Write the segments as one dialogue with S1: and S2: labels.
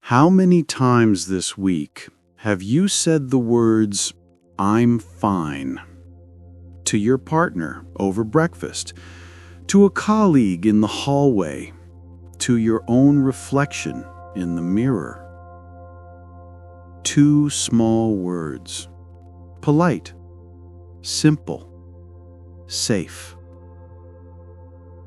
S1: How many times this week have you said the words, "I'm fine," to your partner over breakfast, to a colleague in the hallway, to your own reflection in the mirror? Two small words. Polite, simple, safe.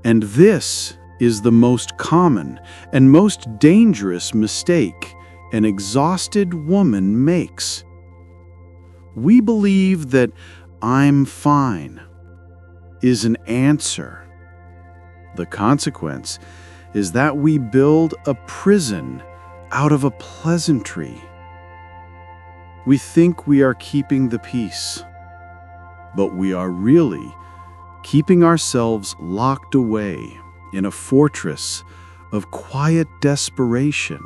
S1: And this is the most common and most dangerous mistake an exhausted woman makes. We believe that "I'm fine" is an answer. The consequence is that we build a prison out of a pleasantry. We think we are keeping the peace, but we are really keeping ourselves locked away in a fortress of quiet desperation.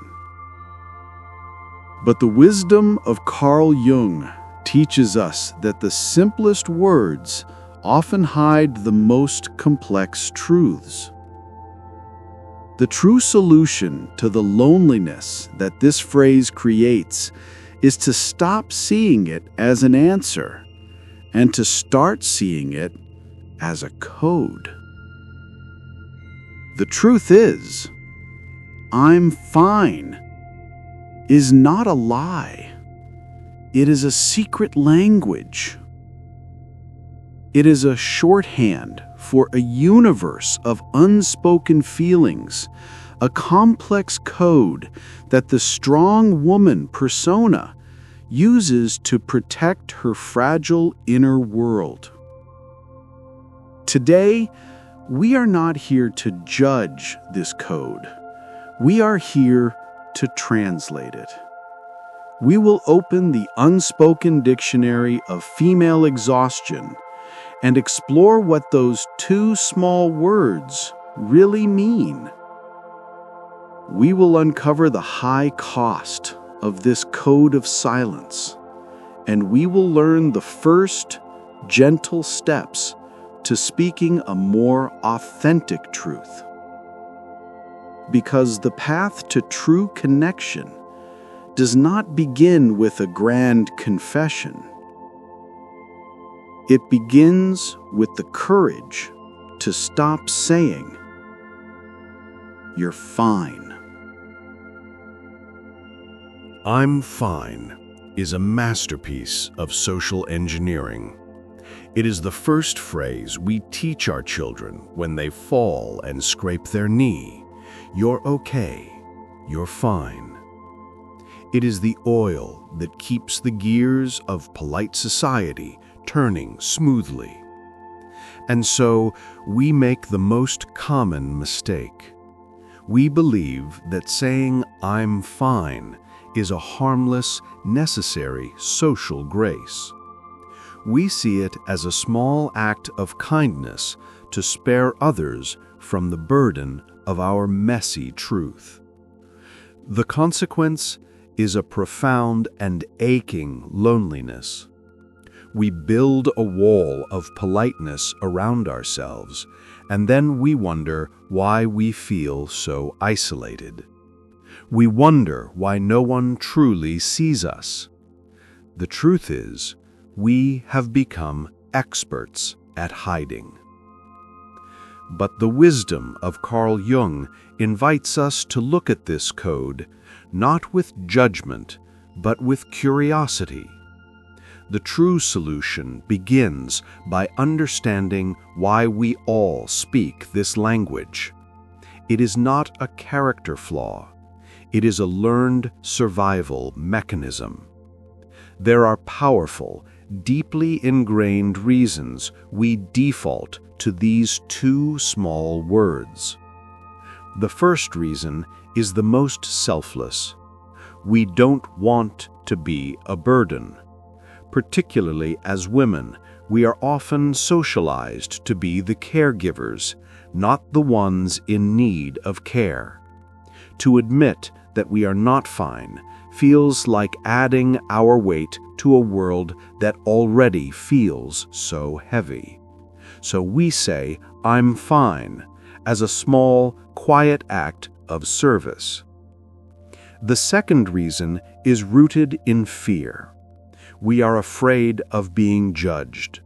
S1: But the wisdom of Carl Jung teaches us that the simplest words often hide the most complex truths. The true solution to the loneliness that this phrase creates is to stop seeing it as an answer and to start seeing it as a code. The truth is, "I'm fine" is not a lie. It is a secret language. It is a shorthand for a universe of unspoken feelings, a complex code that the strong woman persona uses to protect her fragile inner world. Today, we are not here to judge this code. We are here to translate it. We will open the unspoken dictionary of female exhaustion and explore what those two small words really mean. We will uncover the high cost of this code of silence, and we will learn the first gentle steps to speaking a more authentic truth. Because the path to true connection does not begin with a grand confession. It begins with the courage to stop saying, "You're fine."
S2: "I'm fine" is a masterpiece of social engineering. It is the first phrase we teach our children when they fall and scrape their knee. You're okay. You're fine. It is the oil that keeps the gears of polite society turning smoothly. And so we make the most common mistake. We believe that saying "I'm fine" is a harmless, necessary social grace. We see it as a small act of kindness to spare others from the burden of our messy truth. The consequence is a profound and aching loneliness. We build a wall of politeness around ourselves, and then we wonder why we feel so isolated. We wonder why no one truly sees us. The truth is, we have become experts at hiding. But the wisdom of Carl Jung invites us to look at this code not with judgment, but with curiosity. The true solution begins by understanding why we all speak this language. It is not a character flaw. It is a learned survival mechanism. There are powerful, deeply ingrained reasons we default to these two small words. The first reason is the most selfless. We don't want to be a burden. Particularly as women, we are often socialized to be the caregivers, not the ones in need of care. To admit that we are not fine feels like adding our weight to a world that already feels so heavy. So we say, "I'm fine," as a small, quiet act of service.
S1: The second reason is rooted in fear. We are afraid of being judged.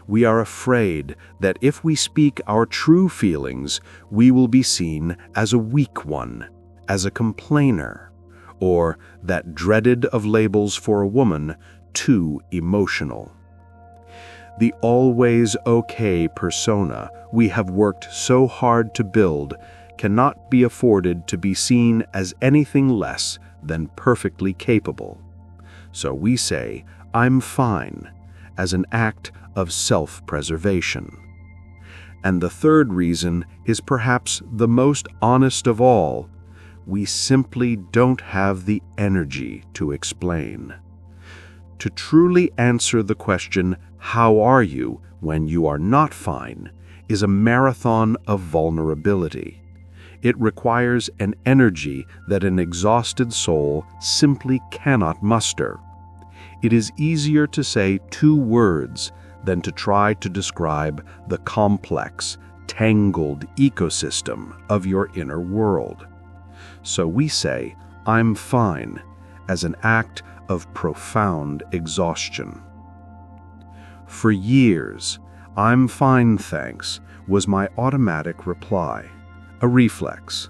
S1: We are afraid that if we speak our true feelings, we will be seen as a weak one, as a complainer, or, that dreaded of labels for a woman, too emotional. The always okay persona we have worked so hard to build cannot be afforded to be seen as anything less than perfectly capable. So we say, "I'm fine," as an act of self-preservation. And the third reason is perhaps the most honest of all. We simply don't have the energy to explain. To truly answer the question, "How are you?" when you are not fine, is a marathon of vulnerability. It requires an energy that an exhausted soul simply cannot muster. It is easier to say 2 words than to try to describe the complex, tangled ecosystem of your inner world. So we say, "I'm fine," as an act of profound exhaustion. For years, "I'm fine, thanks," was my automatic reply, a reflex.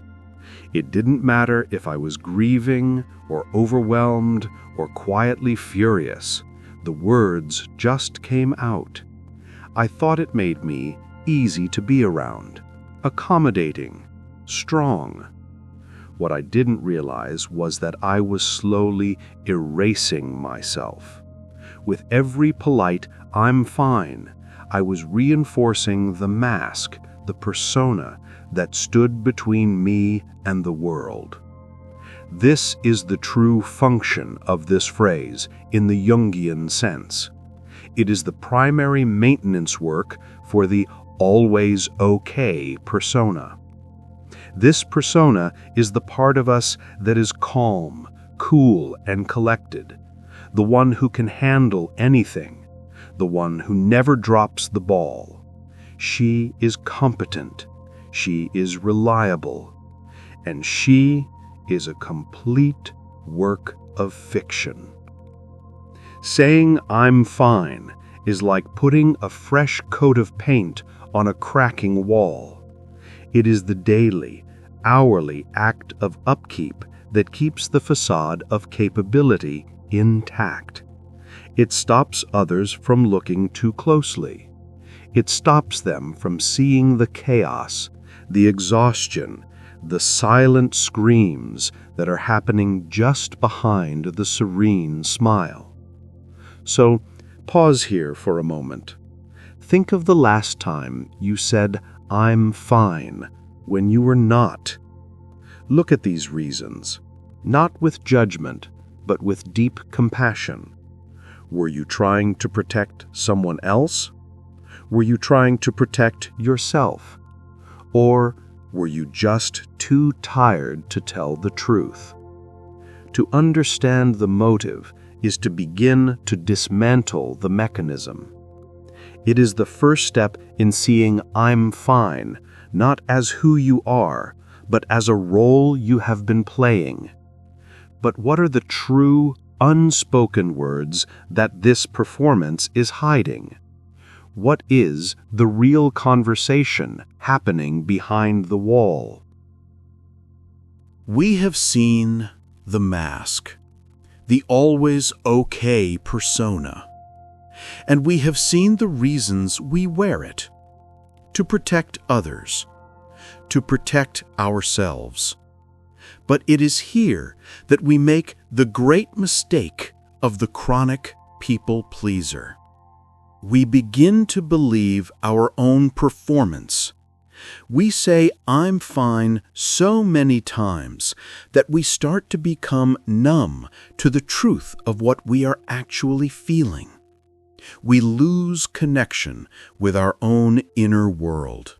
S1: It didn't matter if I was grieving or overwhelmed or quietly furious. The words just came out. I thought it made me easy to be around, accommodating, strong. What I didn't realize was that I was slowly erasing myself. With every polite "I'm fine," I was reinforcing the mask, the persona that stood between me and the world. This is the true function of this phrase in the Jungian sense. It is the primary maintenance work for the always okay persona. This persona is the part of us that is calm, cool, and collected, the one who can handle anything, the one who never drops the ball. She is competent, she is reliable, and she is a complete work of fiction. Saying "I'm fine" is like putting a fresh coat of paint on a cracking wall. It is the daily, hourly act of upkeep that keeps the facade of capability intact. It stops others from looking too closely. It stops them from seeing the chaos, the exhaustion, the silent screams that are happening just behind the serene smile. So, pause here for a moment. Think of the last time you said "I'm fine" when you were not. Look at these reasons, not with judgment, but with deep compassion. Were you trying to protect someone else? Were you trying to protect yourself? Or were you just too tired to tell the truth? To understand the motive is to begin to dismantle the mechanism. It is the first step in seeing "I'm fine" not as who you are, but as a role you have been playing. But what are the true, unspoken words that this performance is hiding? What is the real conversation happening behind the wall?
S2: We have seen the mask, the always okay persona, and we have seen the reasons we wear it: to protect others, to protect ourselves. But it is here that we make the great mistake of the chronic people pleaser. We begin to believe our own performance. We say "I'm fine" so many times that we start to become numb to the truth of what we are actually feeling. We lose connection with our own inner world.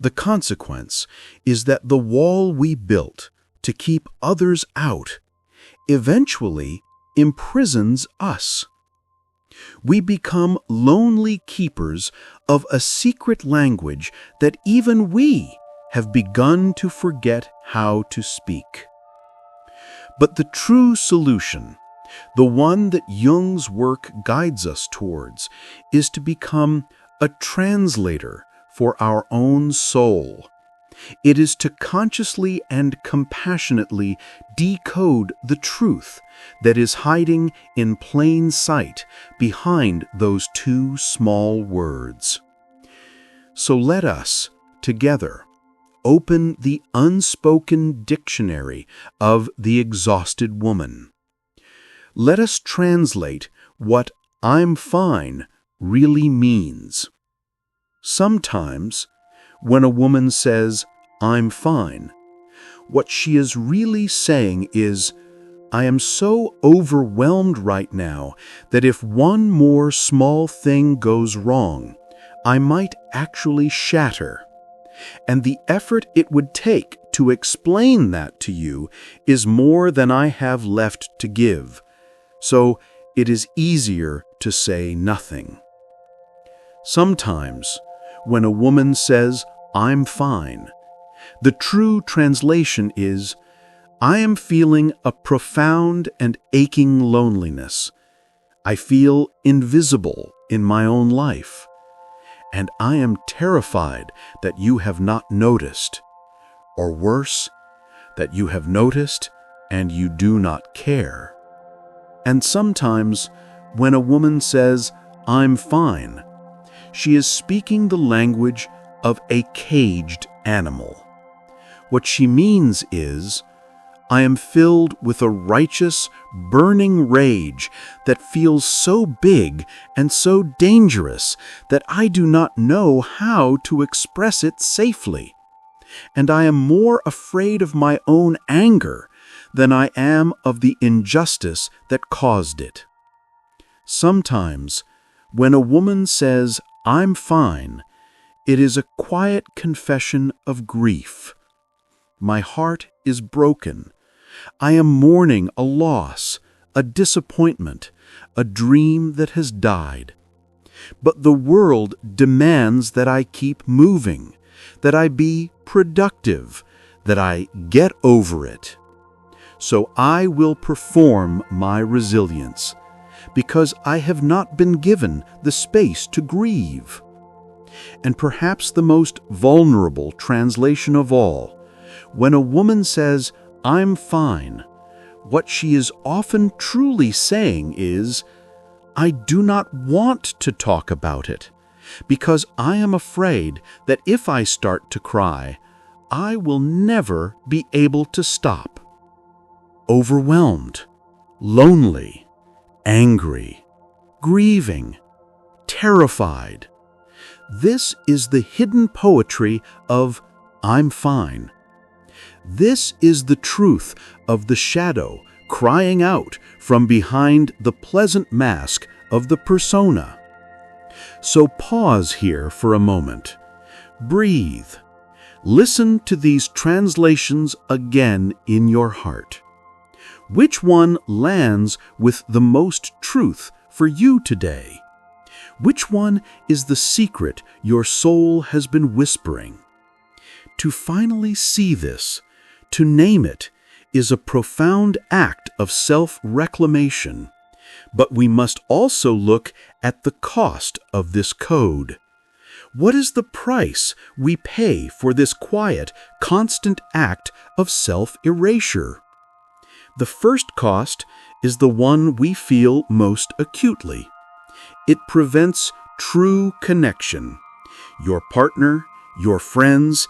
S2: The consequence is that the wall we built to keep others out eventually imprisons us. We become lonely keepers of a secret language that even we have begun to forget how to speak.
S1: But the true solution, the one that Jung's work guides us towards, is to become a translator for our own soul. It is to consciously and compassionately decode the truth that is hiding in plain sight behind those two small words. So let us, together, open the unspoken dictionary of the exhausted woman. Let us translate what "I'm fine" really means. Sometimes, when a woman says, "I'm fine," what she is really saying is, "I am so overwhelmed right now that if one more small thing goes wrong, I might actually shatter. And the effort it would take to explain that to you is more than I have left to give. So it is easier to say nothing." Sometimes, when a woman says, "I'm fine," the true translation is, "I am feeling a profound and aching loneliness. I feel invisible in my own life. And I am terrified that you have not noticed. Or worse, that you have noticed and you do not care." And sometimes, when a woman says, "I'm fine," she is speaking the language of a caged animal. What she means is, "I am filled with a righteous, burning rage that feels so big and so dangerous that I do not know how to express it safely. And I am more afraid of my own anger than I am of the injustice that caused it." Sometimes, when a woman says, "I'm fine," it is a quiet confession of grief. "My heart is broken. I am mourning a loss, a disappointment, a dream that has died. But the world demands that I keep moving, that I be productive, that I get over it. So I will perform my resilience, because I have not been given the space to grieve." And perhaps the most vulnerable translation of all, when a woman says, "I'm fine," what she is often truly saying is, "I do not want to talk about it, because I am afraid that if I start to cry, I will never be able to stop." Overwhelmed, lonely, angry, grieving, terrified. This is the hidden poetry of "I'm fine." This is the truth of the shadow crying out from behind the pleasant mask of the persona. So pause here for a moment. Breathe. Listen to these translations again in your heart. Which one lands with the most truth for you today? Which one is the secret your soul has been whispering? To finally see this, to name it, is a profound act of self-reclamation. But we must also look at the cost of this code. What is the price we pay for this quiet, constant act of self-erasure? The first cost is the one we feel most acutely. It prevents true connection. Your partner, your friends,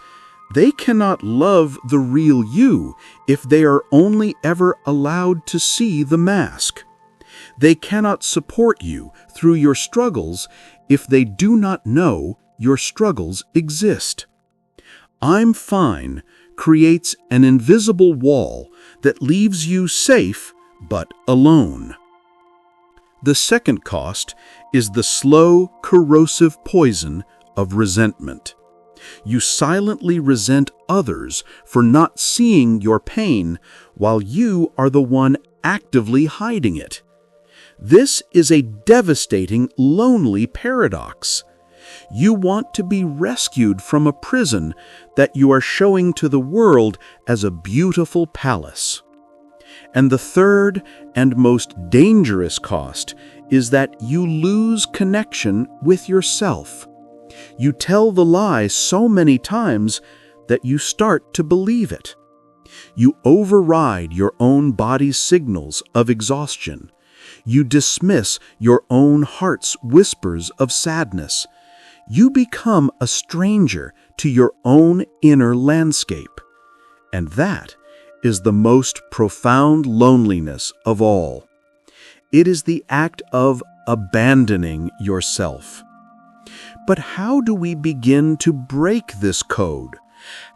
S1: they cannot love the real you if they are only ever allowed to see the mask. They cannot support you through your struggles if they do not know your struggles exist. "I'm fine" creates an invisible wall that leaves you safe but alone. The second cost is the slow, corrosive poison of resentment. You silently resent others for not seeing your pain while you are the one actively hiding it. This is a devastating, lonely paradox. You want to be rescued from a prison that you are showing to the world as a beautiful palace. And the third and most dangerous cost is that you lose connection with yourself. You tell the lie so many times that you start to believe it. You override your own body's signals of exhaustion. You dismiss your own heart's whispers of sadness. You become a stranger to your own inner landscape. And that is the most profound loneliness of all. It is the act of abandoning yourself. But how do we begin to break this code?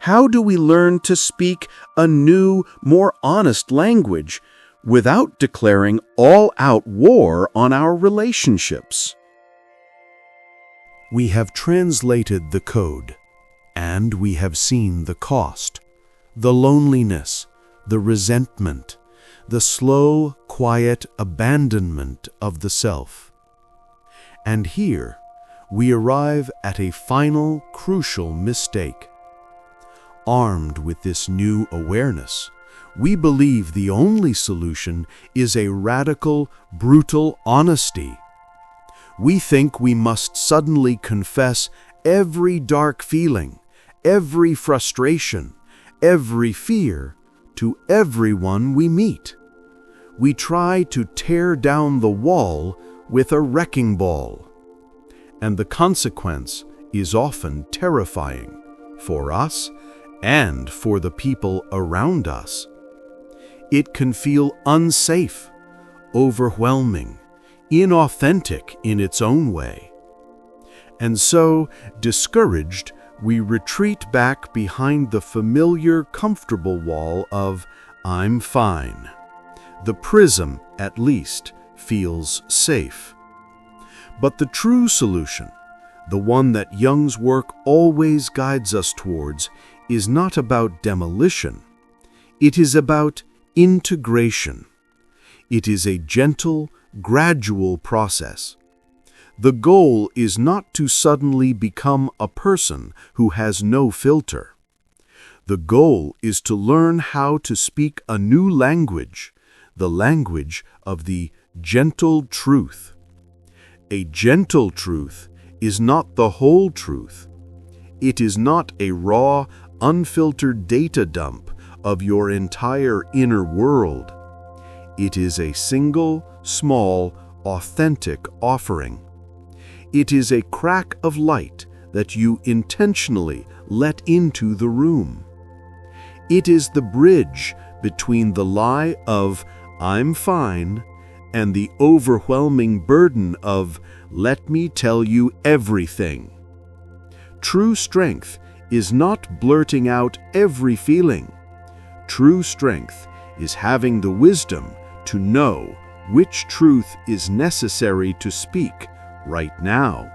S1: How do we learn to speak a new, more honest language without declaring all-out war on our relationships?
S2: We have translated the code, and we have seen the cost, the loneliness, the resentment, the slow, quiet abandonment of the self. And here, we arrive at a final, crucial mistake. Armed with this new awareness, we believe the only solution is a radical, brutal honesty. We think we must suddenly confess every dark feeling, every frustration, every fear to everyone we meet. We try to tear down the wall with a wrecking ball. And the consequence is often terrifying for us and for the people around us. It can feel unsafe, overwhelming, inauthentic in its own way. And so, discouraged, we retreat back behind the familiar, comfortable wall of "I'm fine." The prism, at least, feels safe. But the true solution, the one that Jung's work always guides us towards, is not about demolition. It is about integration. It is a gentle, gradual process. The goal is not to suddenly become a person who has no filter. The goal is to learn how to speak a new language, the language of the gentle truth. A gentle truth is not the whole truth. It is not a raw, unfiltered data dump of your entire inner world. It is a single, small, authentic offering. It is a crack of light that you intentionally let into the room. It is the bridge between the lie of "I'm fine" and the overwhelming burden of "let me tell you everything." True strength is not blurting out every feeling. True strength is having the wisdom to know which truth is necessary to speak right now.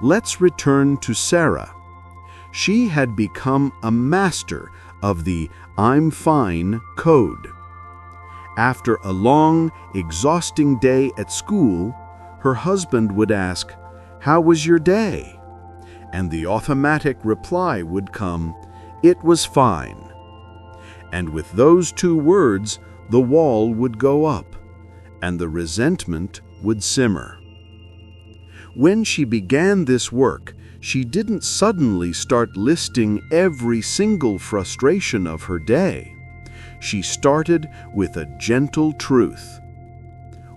S2: Let's return to Sarah. She had become a master of the "I'm fine" code. After a long, exhausting day at school, her husband would ask, "How was your day?" And the automatic reply would come, "It was fine." And with those two words, the wall would go up, and the resentment would simmer. When she began this work, she didn't suddenly start listing every single frustration of her day. She started with a gentle truth.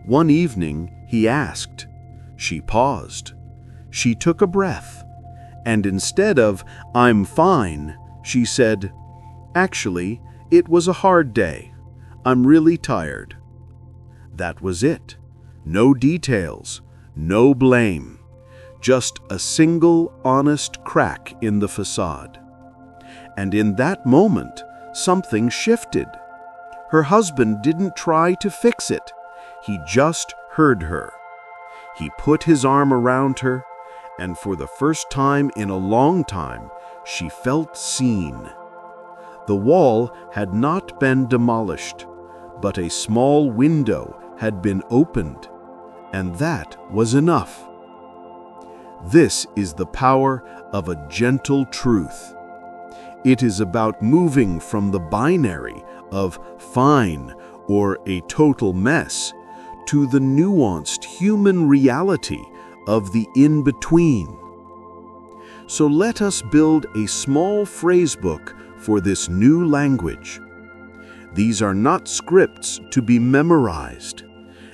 S2: One evening, he asked. She paused. She took a breath. And instead of "I'm fine," she said, "Actually, it was a hard day. I'm really tired." That was it. No details, no blame. Just a single honest crack in the facade. And in that moment, something shifted. Her husband didn't try to fix it. He just heard her. He put his arm around her, and for the first time in a long time, she felt seen. The wall had not been demolished, but a small window had been opened, and that was enough. This is the power of a gentle truth. It is about moving from the binary
S1: of fine or a total mess to the nuanced human reality of the in-between. So let us build a small phrasebook for this new language. These are not scripts to be memorized.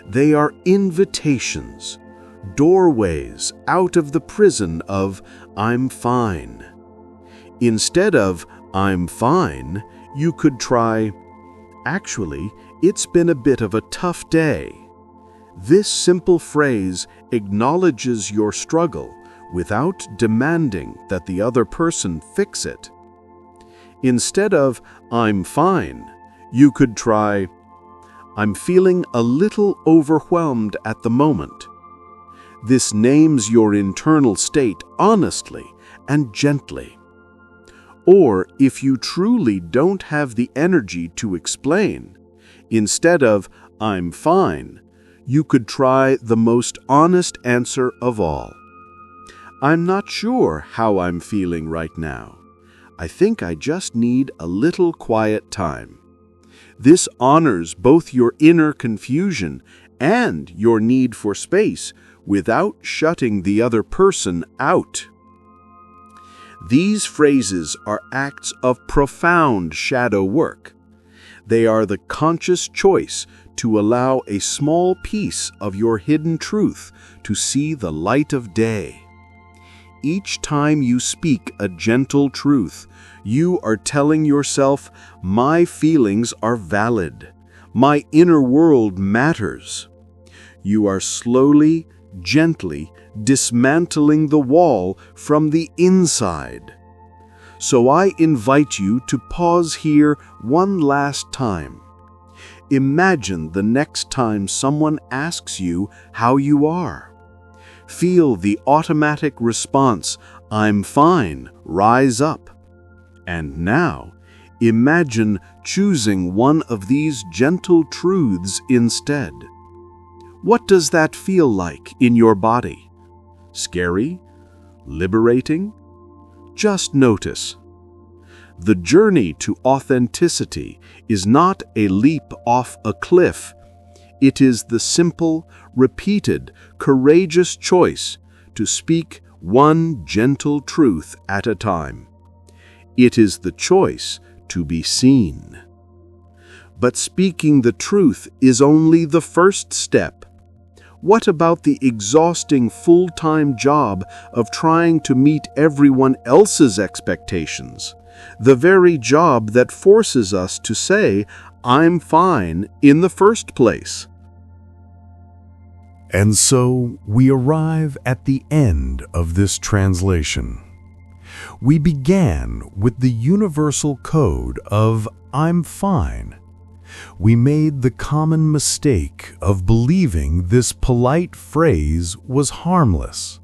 S1: They are invitations, doorways out of the prison of "I'm fine." Instead of "I'm fine," you could try, "Actually, it's been a bit of a tough day." This simple phrase acknowledges your struggle without demanding that the other person fix it. Instead of "I'm fine," you could try, "I'm feeling a little overwhelmed at the moment." This names your internal state honestly and gently. Or if you truly don't have the energy to explain, instead of "I'm fine," you could try the most honest answer of all. "I'm not sure how I'm feeling right now. I think I just need a little quiet time." This honors both your inner confusion and your need for space without shutting the other person out. These phrases are acts of profound shadow work. They are the conscious choice to allow a small piece of your hidden truth to see the light of day. Each time you speak a gentle truth, you are telling yourself, "My feelings are valid. My inner world matters." You are slowly, gently dismantling the wall from the inside. So I invite you to pause here one last time. Imagine the next time someone asks you how you are. Feel the automatic response, "I'm fine," rise up. And now, imagine choosing one of these gentle truths instead. What does that feel like in your body? Scary? Liberating? Just notice. The journey to authenticity is not a leap off a cliff. It is the simple, repeated, courageous choice to speak one gentle truth at a time. It is the choice to be seen. But speaking the truth is only the first step. What about the exhausting full-time job of trying to meet everyone else's expectations? The very job that forces us to say, "I'm fine," in the first place.
S2: And so we arrive at the end of this translation. We began with the universal code of "I'm fine." We made the common mistake of believing this polite phrase was harmless.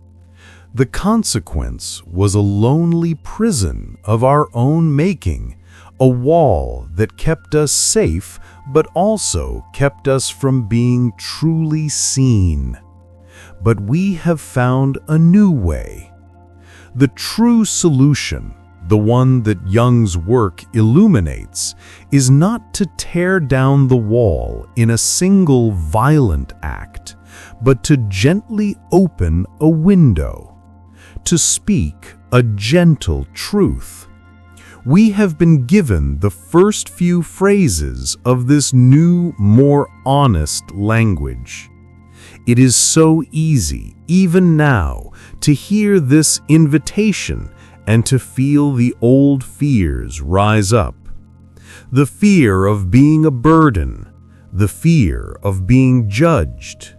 S2: The consequence was a lonely prison of our own making, a wall that kept us safe but also kept us from being truly seen. But we have found a new way. The true solution, the one that Jung's work illuminates, is not to tear down the wall in a single violent act, but to gently open a window, to speak a gentle truth. We have been given the first few phrases of this new, more honest language. It is so easy, even now, to hear this invitation and to feel the old fears rise up. The fear of being a burden, the fear of being judged,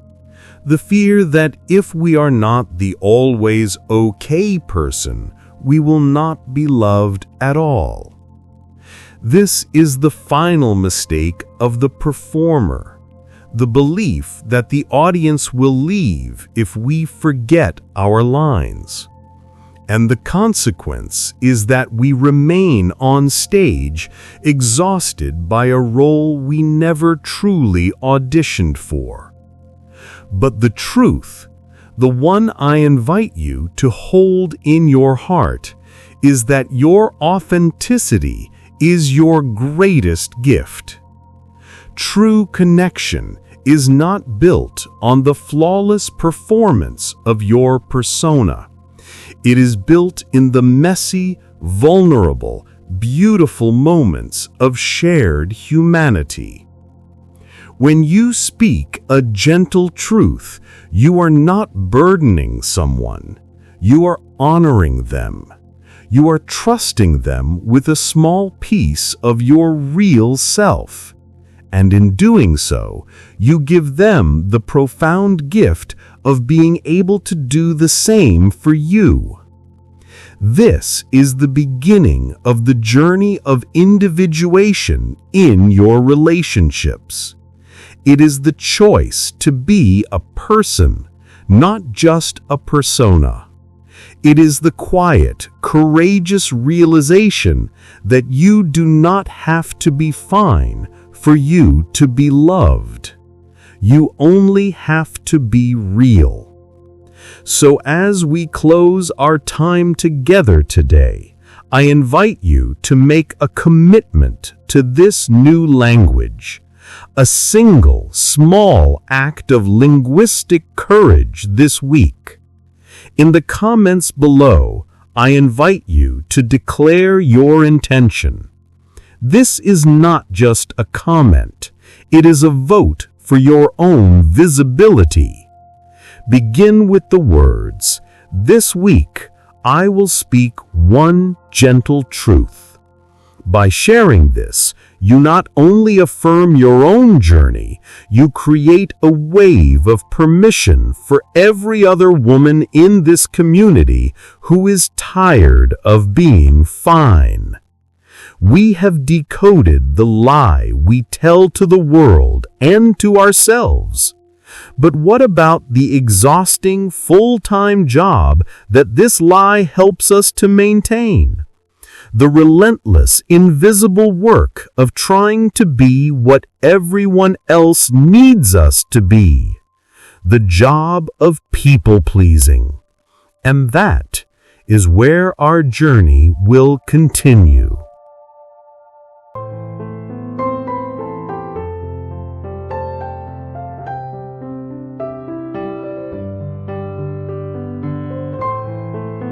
S2: the fear that if we are not the always okay person, we will not be loved at all. This is the final mistake of the performer, the belief that the audience will leave if we forget our lines. And the consequence is that we remain on stage, exhausted by a role we never truly auditioned for. But the truth, the one I invite you to hold in your heart, is that your authenticity is your greatest gift. True connection is not built on the flawless performance of your persona. It is built in the messy, vulnerable, beautiful moments of shared humanity. When you speak a gentle truth, you are not burdening someone. You are honoring them. You are trusting them with a small piece of your real self. And in doing so, you give them the profound gift of being able to do the same for you. This is the beginning of the journey of individuation in your relationships. It is the choice to be a person, not just a persona. It is the quiet, courageous realization that you do not have to be fine for you to be loved. You only have to be real. So as we close our time together today, I invite you to make a commitment to this new language, a single small act of linguistic courage this week. In the comments below, I invite you to declare your intention. This is not just a comment, it is a vote for your own visibility. Begin with the words, "This week, I will speak one gentle truth." By sharing this, you not only affirm your own journey, you create a wave of permission for every other woman in this community who is tired of being fine. We have decoded the lie we tell to the world and to ourselves. But what about the exhausting full-time job that this lie helps us to maintain? The relentless, invisible work of trying to be what everyone else needs us to be. The job of people-pleasing. And that is where our journey will continue.